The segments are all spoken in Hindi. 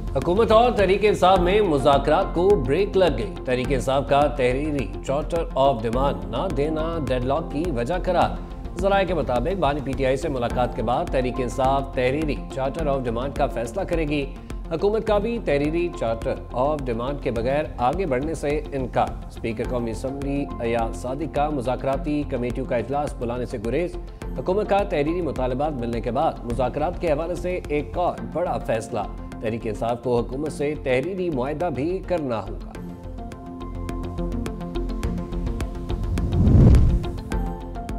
हुकूमत और तहरीक-ए-इंसाफ में मुज़ाकरात को ब्रेक लग गई। तहरीक-ए-इंसाफ का तहरीरी चार्टर ऑफ डिमांड न देना डेडलॉक की वजह करार। ज़राए के मुताबिक बानी PTI से मुलाकात के बाद तहरीक-ए-इंसाफ तहरीरी चार्टर ऑफ डिमांड का फैसला करेगी। हुकूमत का भी तहरीरी चार्टर ऑफ डिमांड के बगैर आगे बढ़ने से इनकार। स्पीकर कौमी असम्बली अयाज सादिक का मुज़ाकराती कमेटियों का इजलास बुलाने से गुरेज। हुकूमत का तहरीरी मुतालबात मिलने के बाद मुज़ाकरात के हवाले से एक और बड़ा फैसला। तहरीक-ए-इंसाफ को हुकूमत से तहरीरी मुआहदा भी करना होगा।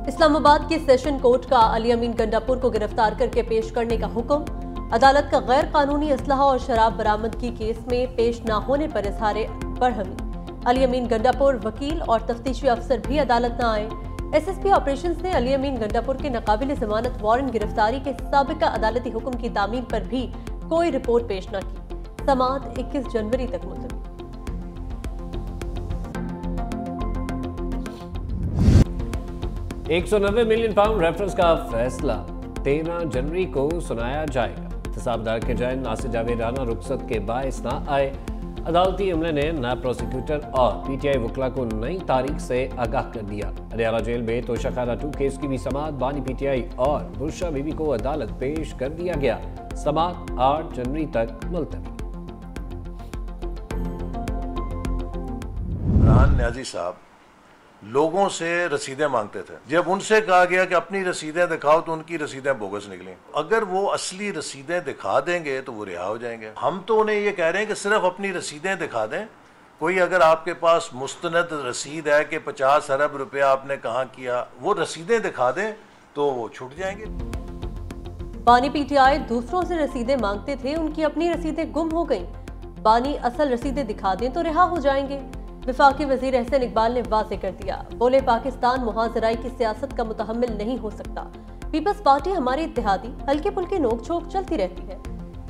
इस्लामाबाद के सेशन कोर्ट का अली अमीन गंडापुर को गिरफ्तार करके पेश करने का हुक्म। अदालत का गैर कानूनी असलहा और शराब बरामदगी केस में पेश न होने पर इजहार बरहमी। अली अमीन गंडापुर वकील और तफ्तीशी अफसर भी अदालत न आए। SSP ऑपरेशंस ने अली अमीन गंडापुर के नाकाबिल जमानत वारंट गिरफ्तारी के साबिका अदालती हुक्म की तामील पर भी कोई रिपोर्ट पेश न की। समाअत 21 जनवरी तक मुलतवी। £190 मिलियन रेफरेंस का फैसला 13 जनवरी को सुनाया जाएगा। एहतसाबदार के जज नासिर जावेद राना रुखसत के बायस ना आए। अदालती अमले ने नायब प्रोसिक्यूटर और PTI वकला को नई तारीख से आगाह कर दिया। अडयाला जेल में तोशाखाना 2 केस की भी समाअत बानी PTI और बुरशा बीबी को अदालत पेश कर दिया गया। समाअत 8 जनवरी तक मुलतवी। इमरान न्याजी साहब लोगों से रसीदें मांगते थे। जब उनसे कहा गया कि अपनी रसीदें दिखाओ तो उनकी रसीदें बोगस निकली। अगर वो असली रसीदें दिखा देंगे तो वो रिहा हो जाएंगे। हम तो उन्हें ये कह रहे हैं कि सिर्फ अपनी रसीदें दिखा दें। कोई अगर आपके पास मुस्तनद रसीद है कि 50 अरब रुपया आपने कहाँ किया, वो रसीदें दिखा दें तो वो छूट जाएंगे। बानी PTI दूसरों से रसीदें मांगते थे, उनकी अपनी रसीदें गुम हो गईं। बानी असल रसीदें दिखा दें तो रिहा हो जाएंगे। वफाकी वजीर एहसन इकबाल ने वाज़े कर दिया, बोले पाकिस्तान मुहाजराई की सियासत का मुतहम्मिल नहीं हो सकता। पीपल्स पार्टी हमारी इत्तेहादी हल्के फुल्के नोक झोंक चलती रहती है।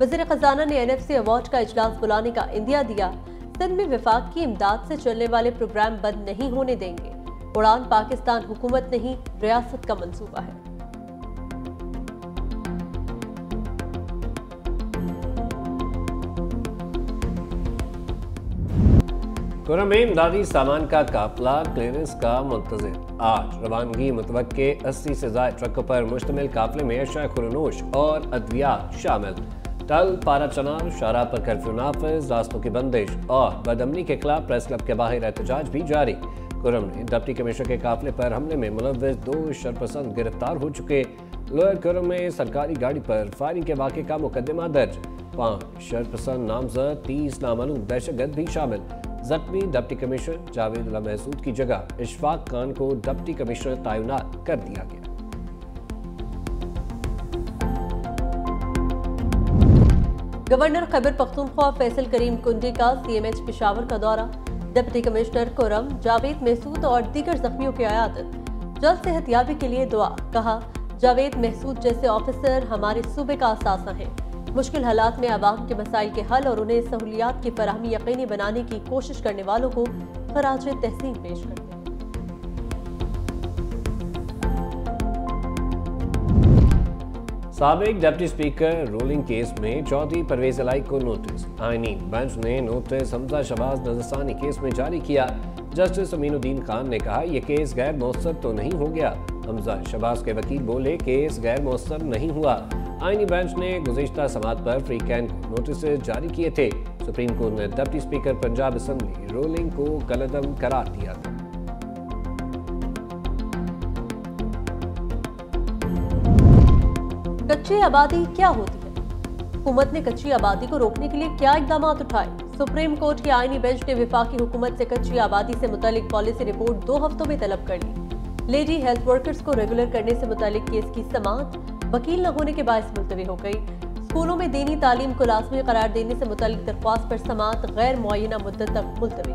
वजीर खजाना ने NFC अवार्ड का इजलास बुलाने का इंदिया दिया। सिंध में वफाक की इमदाद से चलने वाले प्रोग्राम बंद नहीं होने देंगे। उड़ान पाकिस्तान हुकूमत नहीं, रियासत का मंसूबा है। खुर्रम में इमदादी सामान का काफिला क्लियरेंस का मुंतज़िर। आज रवानगी मुतवक्के 80 से ज़ायद ट्रकों पर मुश्तमिल काफिले में अशया खुरनोश और अद्वियात शामिल। तल पारा चनार शाहराह पर कर्फ्यू नाफिज, रास्तों की बंदिश और बदअमनी के खिलाफ प्रेस क्लब के बाहर एहतजाज भी जारी। खुर्रम ने डिप्टी कमिश्नर के काफिले पर हमले में मुलव्विस 2 शरपसंद गिरफ्तार हो चुके। लोअर खुर्रम में सरकारी गाड़ी पर फायरिंग के वाक़े का मुकदमा दर्ज। 5 शरपसंद नामजद, 30 नामालूम दहशतगर्द भी शामिल। जख्मी डिप्टी कमिश्नर जावेद अला महसूद की जगह इशफाक खान को डिप्टी कमिश्नर तैनात कर दिया गया। गवर्नर खैबर पख्तूनख्वा फैसल करीम कुंडी का CMH पेशावर का दौरा। डिप्टी कमिश्नर खुर्रम जावेद महसूद और दीगर जख्मियों की अयादत। जल्द सेहतयाबी के लिए दुआ। कहा, जावेद महसूद जैसे ऑफिसर हमारे सूबे का असासा हैं। मुश्किल हालात में आवाम के मसाइल के हल और उन्हें सहूलियात की फराहमी यकीनी बनाने की कोशिश करने वालों को खराज तहसीन पेश करते हैं। साबिक डिप्टी स्पीकर रूलिंग केस में चौधरी परवेज इलाई को नोटिस। आईनी बेंच ने नोटिस हमजा शहबाज नजरसानी केस में जारी किया। जस्टिस अमीनुद्दीन खान ने कहा, यह केस गैर मौसर तो नहीं हो गया। हमजा शहबाज के वकील बोले, केस गैर मौसर नहीं हुआ। आईनी बेंच ने गुज़िश्ता समाअत पर फ्री कैन को नोटिस जारी किए थे। सुप्रीम कोर्ट ने deputy speaker Punjab assembly ruling को कलअदम करार दिया था। कच्ची आबादी क्या होती है? हुकूमत ने कच्ची आबादी को रोकने के लिए क्या इकदाम उठाए? सुप्रीम कोर्ट की आईनी बेंच ने वफाकी हुकूमत से कच्ची आबादी से मुतालिक पॉलिसी रिपोर्ट 2 हफ्तों में तलब कर ली। लेडी हेल्थ वर्कर्स को रेगुलर करने से मुतालिक केस की समाअत वकील न होने के बायस मुलतवी हो गई। स्कूलों में दीनी तालीम को लाजमी करार देने से मुतालिक दरख्वास्त पर समाअत गैर मुअय्यना मुद्दत तक मुलतवी।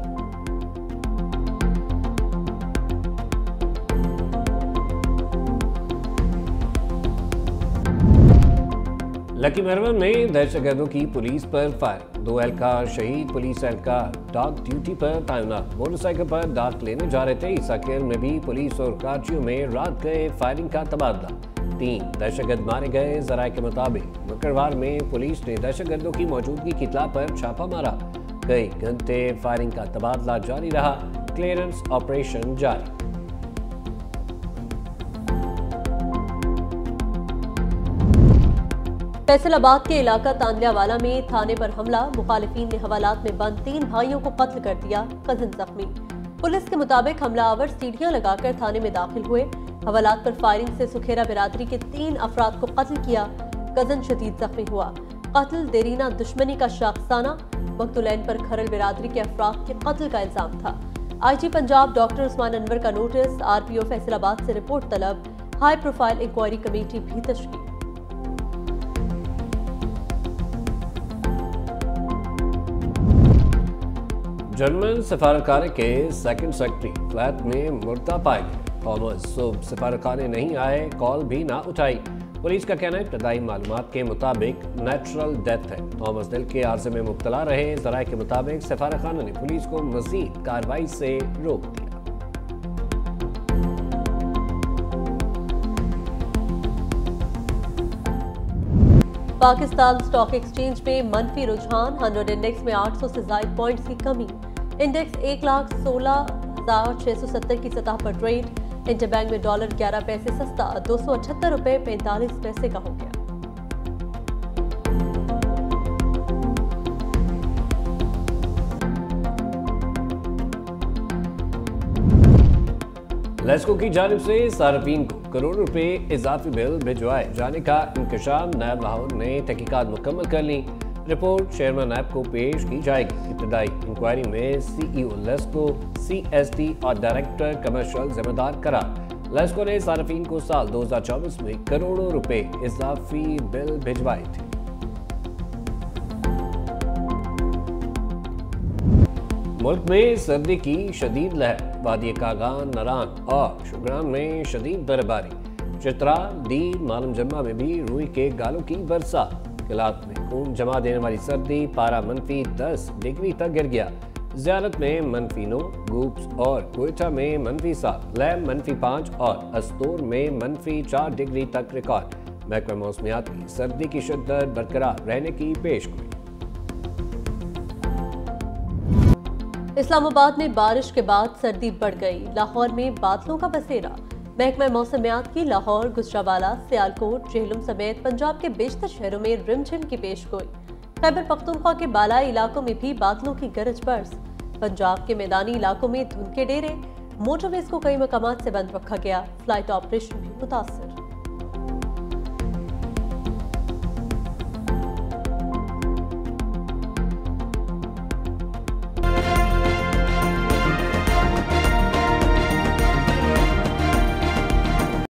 लकी मरवन में दहशतगर्दों की पुलिस पर फायर। 2 एहलकार शहीद। पुलिस एहलकार डाक ड्यूटी पर तैनात मोटरसाइकिल पर डाक लेने जा रहे थे। ईसा केल में भी पुलिस और कारजियों में रात गए फायरिंग का तबादला। 3 दहशतगर्द मारे गए। जराये के मुताबिक मंगलवार में पुलिस ने दहशतगर्दों की मौजूदगी की इत्तला पर छापा मारा। कई घंटे फायरिंग का तबादला जारी रहा। क्लियरेंस ऑपरेशन जारी। फैसलाबाद के इलाका तांदलियावाला में थाने पर हमला। मुखालिफिन ने हवालात में बंद 3 भाइयों को कत्ल कर दिया, कजिन जख्मी। पुलिस के मुताबिक हमलावर सीढ़ियां लगाकर थाने में दाखिल हुए। हवालात पर फायरिंग से सुखेरा बिरादरी के 3 अफराद को कत्ल किया, कजिन शदीद जख्मी हुआ। कत्ल देरीना दुश्मनी का शाखसाना। मकतूलैन पर खरल बिरादरी के अफराद के कत्ल का इल्जाम था। IG पंजाब डॉक्टर उस्मान अनवर का नोटिस। RPO फैसलाबाद से रिपोर्ट तलब। हाई प्रोफाइल इंक्वायरी कमेटी भी तश्कील। जर्मन सफारतखाने के सेकंड सेक्रेटरी फ्लैट में मुर्दा पाए गए। थॉमस सुबह सफारतखाने नहीं आए, कॉल भी ना उठाई। पुलिस का कहना है इब्तदाई मालूमात के मुताबिक नेचुरल डेथ है। थॉमस दिल के आर्जे में मुब्तला रहे। ज़राए के मुताबिक सफारतखाना ने पुलिस को मजीद कार्रवाई से रोक दिया। पाकिस्तान स्टॉक एक्सचेंज में मनफी रुझान। 100 इंडेक्स में 800 से ज्यादा पॉइंट्स की कमी। इंडेक्स 1,16,670 की सतह पर ट्रेड। इंटरबैंक में डॉलर 11 पैसे सस्ता 278 रुपए 45 पैसे का हो गया। लेस्को की जानिब से सार्फिन को करोड़ रुपए इजाफी बिल भिजवाए जाने का इंकशाफ। नैब लाहौर ने तहकीकात मुकम्मल कर ली। रिपोर्ट चेयरमैन नैब को पेश की जाएगी। इब्तदाई इंक्वायरी में CEO लेस्को, CSD और डायरेक्टर कमर्शियल जिम्मेदार करार। लेस्को ने सार्फिन को साल 2024 में करोड़ों रुपए इजाफी बिल भिजवाए थे। मुल्क में सर्दी की शदीद लहर। वादी कागान, नरान और शुगरान में शदीद बर्फबारी। चित्रा, दी, मालम जम्मा में भी रूई के गालों की बरसात। किलात में खून जमा देने वाली सर्दी। पारा -10 डिग्री तक गिर गया। ज़ियारत में -9, गूप्स और कोयटा में -7, लैम -5 और अस्तूर में -4 डिग्री तक रिकॉर्ड। महकमा मौसमियात की सर्दी की शिद्दत बरकरार रहने की पेशगोई। इस्लामाबाद में बारिश के बाद सर्दी बढ़ गई। लाहौर में बादलों का बसेरा। महकमा मौसमियात की लाहौर, गुजरावाला, सियालकोट, जेहलम समेत पंजाब के बेशतर शहरों में रिमझिम की पेशगोई। खैबर पख्तूनख्वा के बालाई इलाकों में भी बादलों की गरज बरस। पंजाब के मैदानी इलाकों में धुंध के डेरे। मोटरवेज को कई मकामात से बंद रखा गया। फ्लाइट ऑपरेशन भी मुतासर।